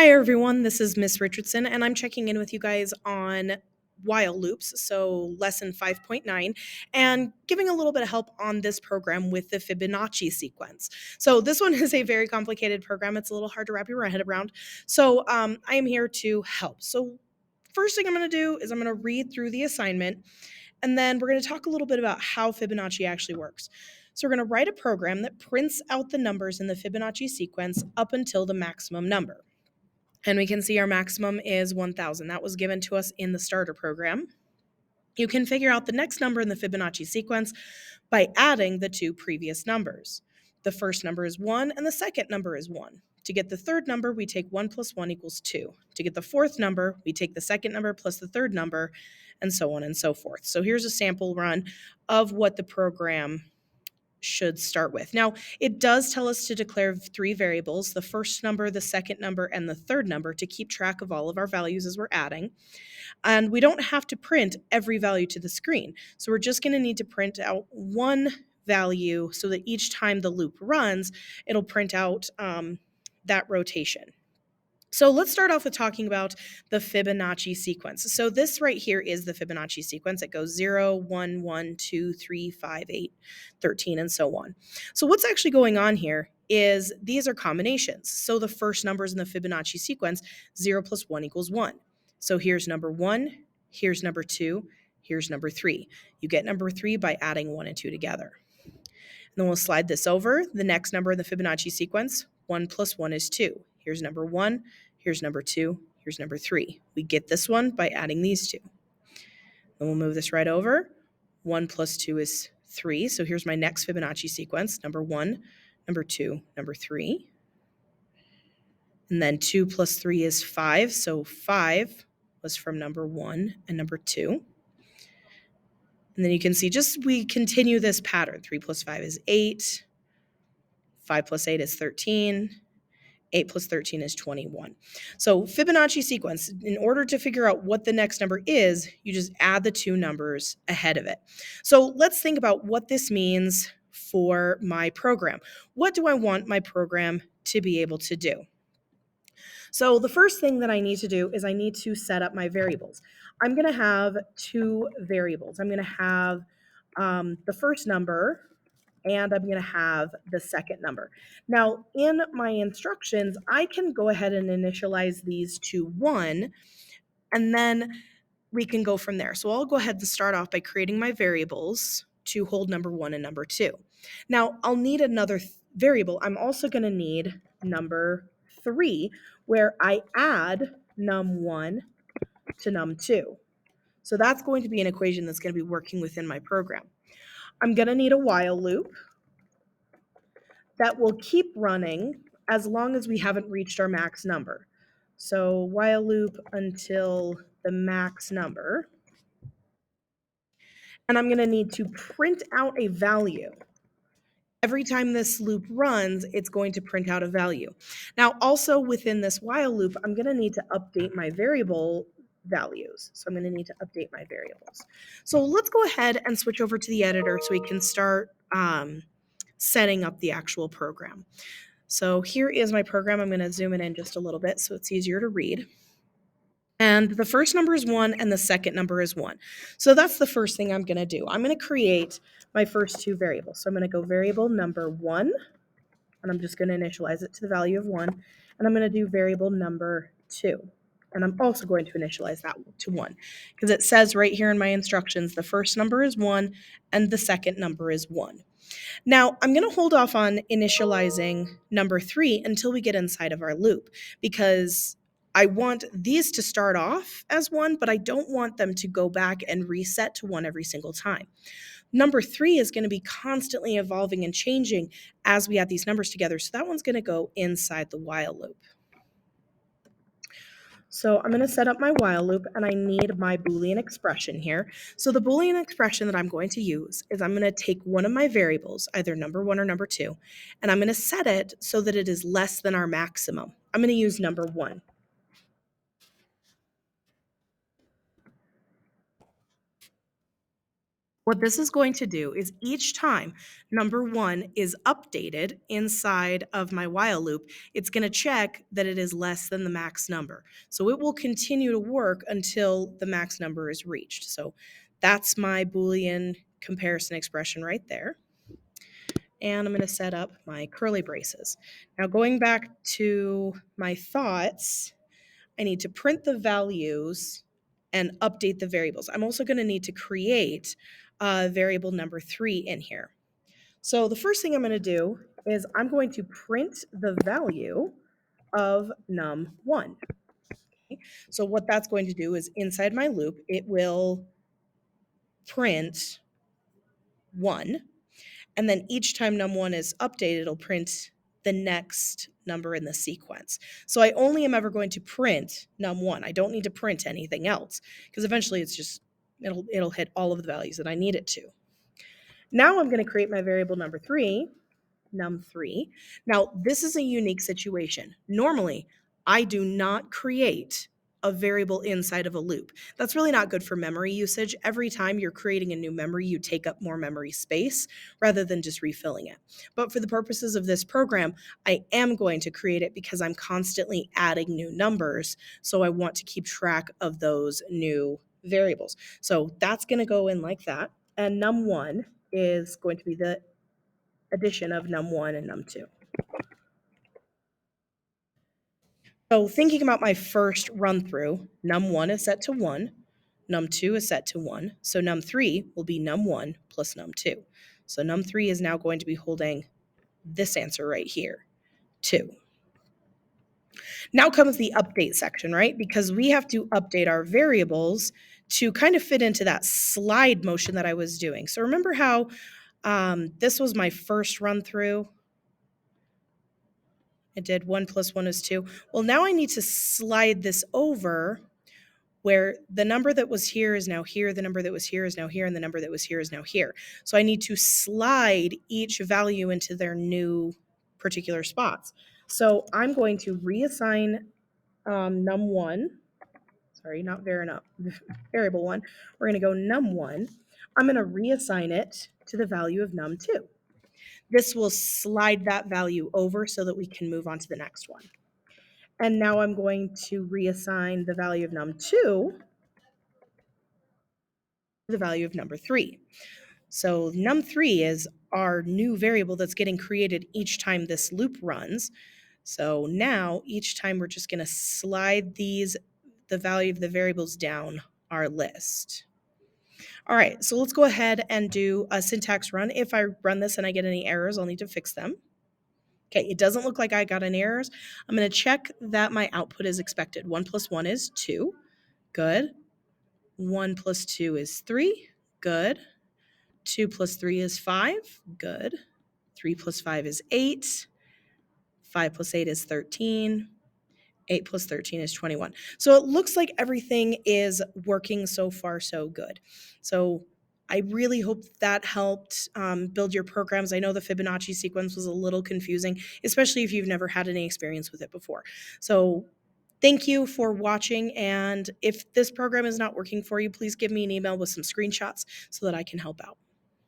Hi everyone, this is Miss Richardson and I'm checking in with you guys on while loops, so lesson 5.9, and giving a little bit of help on this program with the Fibonacci sequence. So this one is a very complicated program. It's a little hard to wrap your head around. So I am here to help. So first thing I'm going to do is I'm going to read through the assignment, and then we're going to talk a little bit about how Fibonacci actually works. So we're going to write a program that prints out the numbers in the Fibonacci sequence up until the maximum number. And we can see our maximum is 1,000. That was given to us in the starter program. You can figure out the next number in the Fibonacci sequence by adding the two previous numbers. The first number is 1 and the second number is 1. To get the third number, we take 1 plus 1 equals 2. To get the fourth number, we take the second number plus the third number, and so on and so forth. So here's a sample run of what the program should start with. Now, it does tell us to declare three variables, the first number, the second number, and the third number, to keep track of all of our values as we're adding. And we don't have to print every value to the screen. So we're just going to need to print out one value so that each time the loop runs, it'll print out that rotation. So let's start off with talking about the Fibonacci sequence. So this right here is the Fibonacci sequence. It goes 0, 1, 1, 2, 3, 5, 8, 13, and so on. So what's actually going on here is these are combinations. So the first numbers in the Fibonacci sequence, 0 plus 1 equals 1. So here's number 1, here's number 2, here's number 3. You get number 3 by adding 1 and 2 together. And then we'll slide this over. The next number in the Fibonacci sequence, 1 plus 1 is 2. Here's number 1, here's number 2, here's number 3. We get this one by adding these two. Then we'll move this right over. 1 plus 2 is 3. So here's my next Fibonacci sequence, number 1, number 2, number 3. And then 2 plus 3 is 5. So 5 was from number 1 and number 2. And then you can see we continue this pattern. 3 plus 5 is 8. 5 plus 8 is 13. 8 plus 13 is 21. So Fibonacci sequence, in order to figure out what the next number is, you just add the two numbers ahead of it. So let's think about what this means for my program. What do I want my program to be able to do? So the first thing that I need to do is I need to set up my variables. I'm going to have two variables. I'm going to have the first number, and I'm going to have the second number. Now, in my instructions, I can go ahead and initialize these to 1, and then we can go from there. So I'll go ahead and start off by creating my variables to hold number 1 and number 2. Now, I'll need another variable. I'm also going to need number 3, where I add num1 to num2. So that's going to be an equation that's going to be working within my program. I'm going to need a while loop that will keep running as long as we haven't reached our max number. So while loop until the max number. And I'm going to need to print out a value. Every time this loop runs, it's going to print out a value. Now, also within this while loop, I'm going to need to update my variable values. So I'm going to need to update my variables. So let's go ahead and switch over to the editor so we can start setting up the actual program. So here is my program. I'm going to zoom it in just a little bit so it's easier to read. And the first number is 1 and the second number is 1. So that's the first thing I'm going to do. I'm going to create my first two variables. So I'm going to go variable number 1, and I'm just going to initialize it to the value of 1. And I'm going to do variable number 2. And I'm also going to initialize that to 1 because it says right here in my instructions, the first number is 1 and the second number is 1. Now, I'm going to hold off on initializing number 3 until we get inside of our loop because I want these to start off as 1, but I don't want them to go back and reset to 1 every single time. Number 3 is going to be constantly evolving and changing as we add these numbers together, so that one's going to go inside the while loop. So I'm going to set up my while loop, and I need my Boolean expression here. So the Boolean expression that I'm going to use is I'm going to take one of my variables, either number 1 or number 2, and I'm going to set it so that it is less than our maximum. I'm going to use number 1. What this is going to do is each time number one is updated inside of my while loop, it's going to check that it is less than the max number. So it will continue to work until the max number is reached. So that's my Boolean comparison expression right there. And I'm going to set up my curly braces. Now, going back to my thoughts, I need to print the values and update the variables. I'm also going to need to create variable number 3 in here. So the first thing I'm going to do is I'm going to print the value of num1. Okay? So what that's going to do is inside my loop, it will print 1. And then each time num1 is updated, it'll print the next number in the sequence. So I only am ever going to print num1. I don't need to print anything else because eventually it's just it'll hit all of the values that I need it to. Now I'm going to create my variable number 3, num3. Now, this is a unique situation. Normally, I do not create a variable inside of a loop. That's really not good for memory usage. Every time you're creating a new memory, you take up more memory space rather than just refilling it. But for the purposes of this program, I am going to create it because I'm constantly adding new numbers. So I want to keep track of those new variables. So that's going to go in like that. And num1 is going to be the addition of num1 and num2. So thinking about my first run through, num1 is set to 1, num2 is set to 1, so num3 will be num1 plus num2. So num3 is now going to be holding this answer right here, 2. Now comes the update section, right? Because we have to update our variables to kind of fit into that slide motion that I was doing. So remember how this was my first run through? It did 1 plus 1 is 2. Well, now I need to slide this over where the number that was here is now here, the number that was here is now here, and the number that was here is now here. So I need to slide each value into their new particular spots. So I'm going to reassign num1, sorry, not variable 1. We're going to go num1. I'm going to reassign it to the value of num2. This will slide that value over so that we can move on to the next one. And now I'm going to reassign the value of num2 to the value of number 3. So num3 is our new variable that's getting created each time this loop runs. So now each time we're just going to slide the value of the variables down our list. All right, so let's go ahead and do a syntax run. If I run this and I get any errors, I'll need to fix them. Okay, it doesn't look like I got any errors. I'm going to check that my output is expected. 1 plus 1 is 2. Good. 1 plus 2 is 3. Good. 2 plus 3 is 5. Good. 3 plus 5 is 8. 5 plus 8 is 13. 8 plus 13 is 21. So it looks like everything is working so far so good. So I really hope that helped build your programs. I know the Fibonacci sequence was a little confusing, especially if you've never had any experience with it before. So thank you for watching. And if this program is not working for you, please give me an email with some screenshots so that I can help out.